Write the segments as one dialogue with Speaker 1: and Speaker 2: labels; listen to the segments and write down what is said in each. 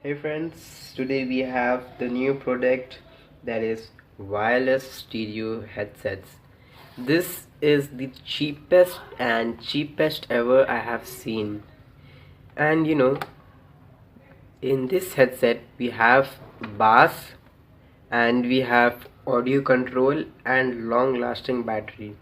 Speaker 1: Hey friends, today we have the new product that is wireless stereo headsets. This is the cheapest ever I have seen. And in this headset we have bass and we have audio control and long lasting battery.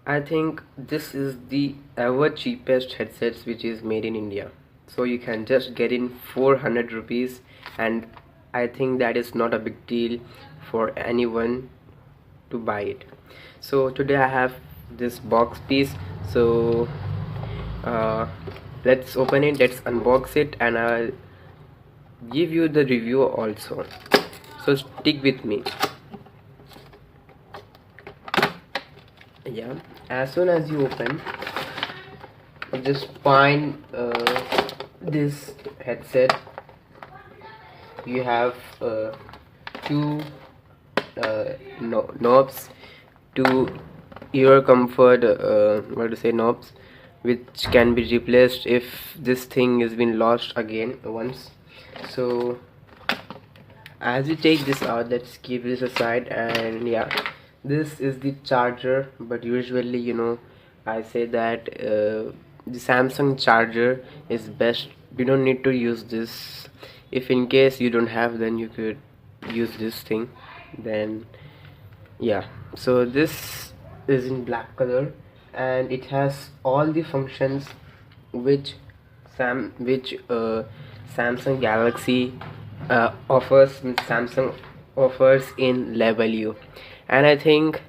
Speaker 1: I think this is the ever cheapest headsets which is made in India. So you can just get in 400 rupees, and I think that is not a big deal for anyone to buy it. So today I have this box piece. So uh, let's open it, let's unbox it, and I'll give you the review also. So stick with me. Yeah, as soon as you open, just find this headset. You have two knobs, two ear comfort what to say knobs, which can be replaced if this thing has been lost again once. So as you take this out, let's keep this aside. And yeah, this is the charger, but usually I say that the Samsung charger is best. You don't need to use this. If in case you don't have, then you could use this thing. Then yeah, so this is in black color, and it has all the functions which Samsung Galaxy Samsung offers in level U. And I think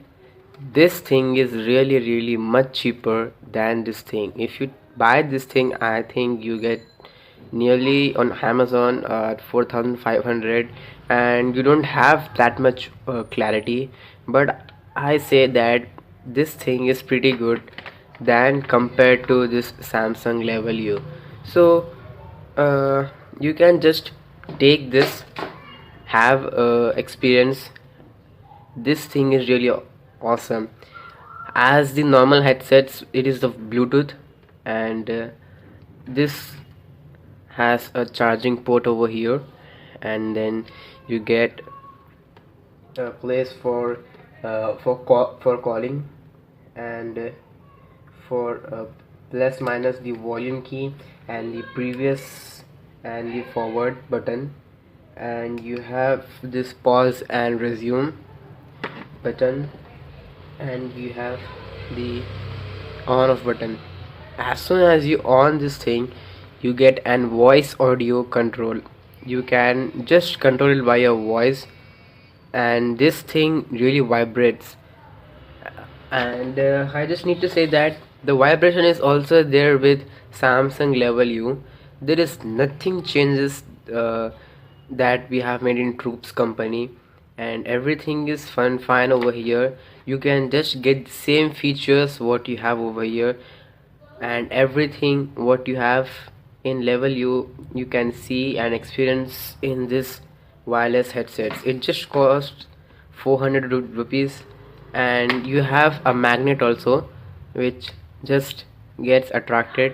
Speaker 1: this thing is really much cheaper than this thing. If you buy this thing, I think you get nearly on Amazon at 4,500, and you don't have that much clarity, but I say that this thing is pretty good than compared to this Samsung level U. So you can just take this, have experience. This thing is really awesome. As the normal headsets, it is the Bluetooth, and this has a charging port over here, and then you get a place for calling, and for plus minus the volume key and the previous and the forward button, and you have this pause and resume button, and you have the on off button. As soon as you on this thing, you get an voice audio control. You can just control it by your voice, and this thing really vibrates. And I just need to say that the vibration is also there with Samsung level U. There is nothing changes that we have made in Troops company, and everything is fine over here. You can just get the same features what you have over here, and everything what you have in level you can see and experience in this wireless headsets. It just costs 400 rupees, and you have a magnet also which just gets attracted,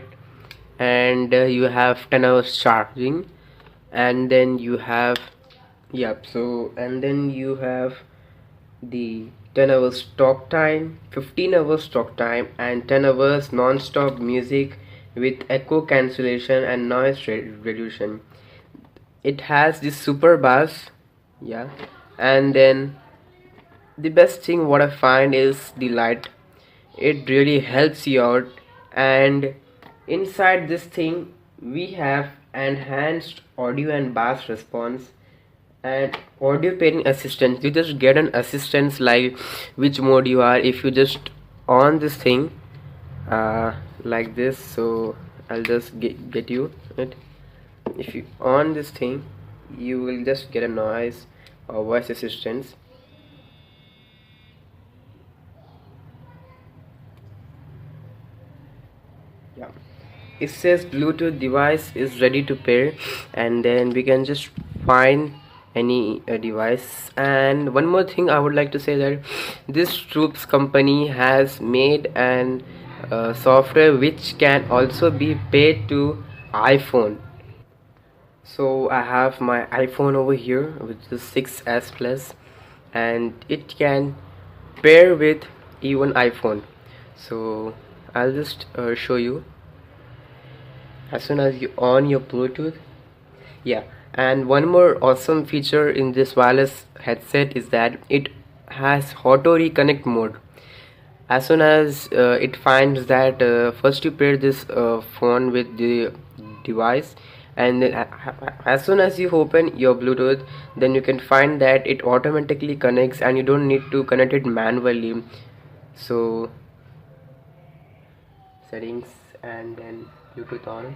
Speaker 1: and you have 10 hours charging, and then you have yep. So and then you have the 10 hours talk time, 15 hours talk time, and 10 hours non-stop music with echo cancellation and noise reduction. It has this super bass, yeah. And then the best thing what I find is the light. It really helps you out. And inside this thing we have enhanced audio and bass response and audio pairing assistance. You just get an assistance like which mode you are. If you just on this thing like this, so I'll just get you it. If you on this thing, you will just get a noise or voice assistance. Yeah, it says Bluetooth device is ready to pair, and then we can just find any device. And one more thing I would like to say, that this Troops company has made an software which can also be paired to iPhone. So I have my iPhone over here, which is 6s Plus, and it can pair with even iPhone. So I'll just show you. As soon as you on your Bluetooth, yeah. And one more awesome feature in this wireless headset is that it has auto reconnect mode. As soon as it finds that first you pair this phone with the device, and then as soon as you open your Bluetooth, then you can find that it automatically connects and you don't need to connect it manually. So settings, and then Bluetooth on,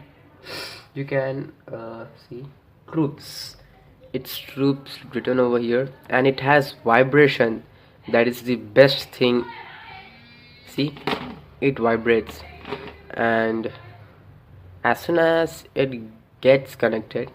Speaker 1: you can see groups. It's groups written over here, and it has vibration. That is the best thing. See, it vibrates, and as soon as it gets connected,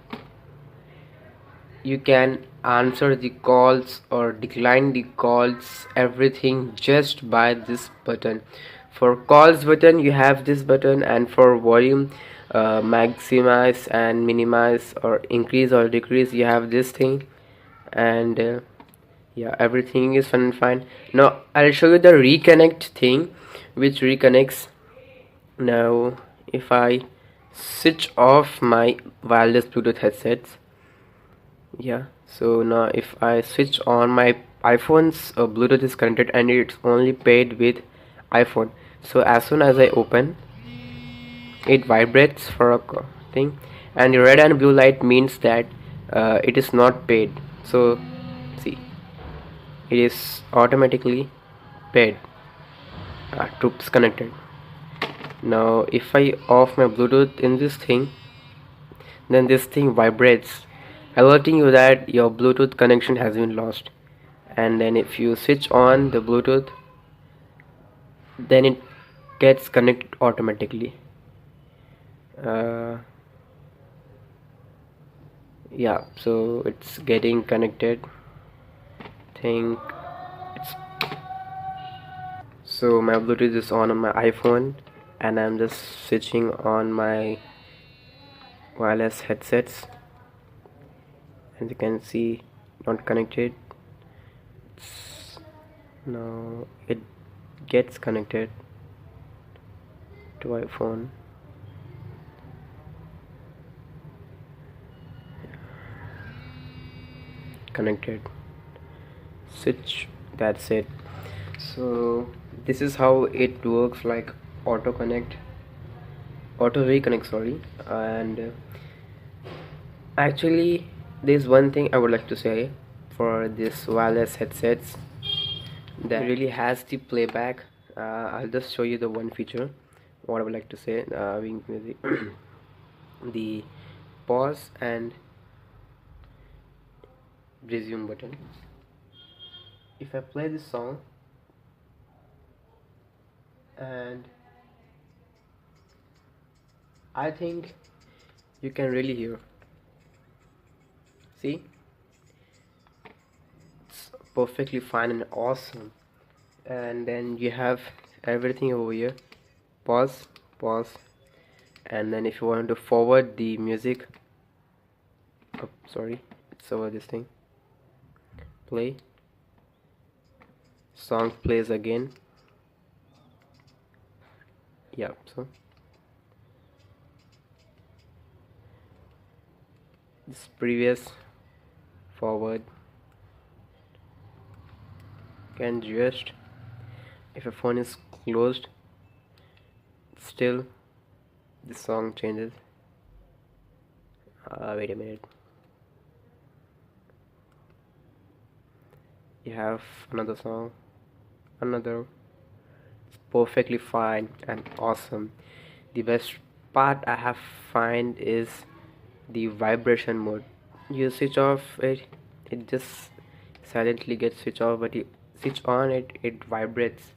Speaker 1: you can answer the calls or decline the calls, everything just by this button. For calls button you have this button, and for volume maximize and minimize or increase or decrease you have this thing. And yeah, everything is fun and fine. Now I'll show you the reconnect thing, which reconnects. Now if I switch off my wireless Bluetooth headsets, yeah, so now if I switch on my iPhone's Bluetooth is connected and it's only paired with iPhone. So as soon as I open, it vibrates for a thing, and the red and blue light means that it is not paired. So see, it is automatically paired, troops connected. Now if I off my Bluetooth in this thing, then this thing vibrates, alerting you that your Bluetooth connection has been lost. And then if you switch on the Bluetooth, then it gets connected automatically. Yeah, so it's getting connected. Think it's so my Bluetooth is on my iPhone, and I'm just switching on my wireless headsets. As you can see, not connected. Now it gets connected to iPhone. Connected, switch, that's it. So this is how it works, like auto connect, auto reconnect, sorry. And actually there's one thing I would like to say for this wireless headsets that really has the playback. I'll just show you the one feature what I would like to say. Being the pause and resume button. If I play this song and I think you can really hear, see, it's perfectly fine and awesome. And then you have everything over here, pause, pause, and then if you want to forward the music, oh sorry, it's over this thing, play, song plays again. Yeah, so this previous, forward, can just, if a phone is closed, still the song changes. Wait a minute, you have another song, another. It's perfectly fine and awesome. The best part I have find is the vibration mode. You switch off it, it just silently gets switched off, but you switch on it, it vibrates.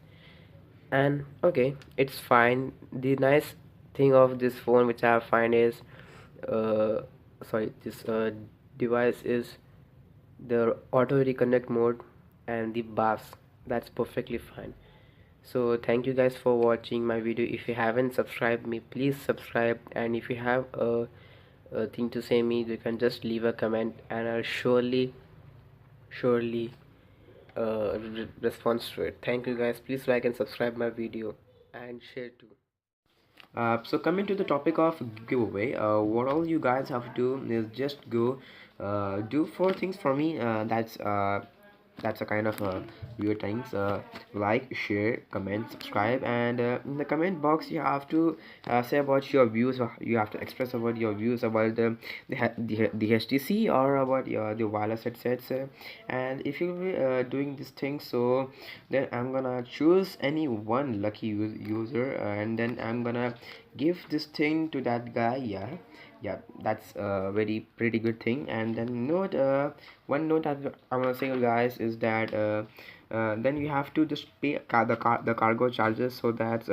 Speaker 1: And okay, it's fine. The nice thing of this phone which I find is sorry, this device is the auto reconnect mode and the bus. That's perfectly fine. So thank you guys for watching my video. If you haven't subscribed me, please subscribe, and if you have a thing to say me, you can just leave a comment and I'll surely respond to it. Thank you guys. Please like and subscribe my video and share too. So coming to the topic of giveaway, what all you guys have to do is just go do four things for me. That's a kind of weird things. Like, share, comment, subscribe, and in the comment box you have to say about your views. Or you have to express about your views about the HTC or about the wireless headsets. And if you'll be doing this thing, so then I'm gonna choose any one lucky user, and then I'm gonna give this thing to that guy. Yeah, that's a very pretty good thing. And then note, one note I'm gonna say you guys is that then you have to just pay the cargo charges. So that's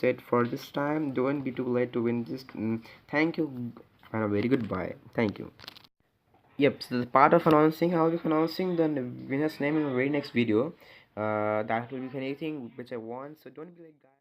Speaker 1: it for this time. Don't be too late to win this. Thank you and a very good bye. Thank you. Yep, so the part of announcing, I'll be announcing the winner's name in the very next video. That will be anything which I want, so don't be like that.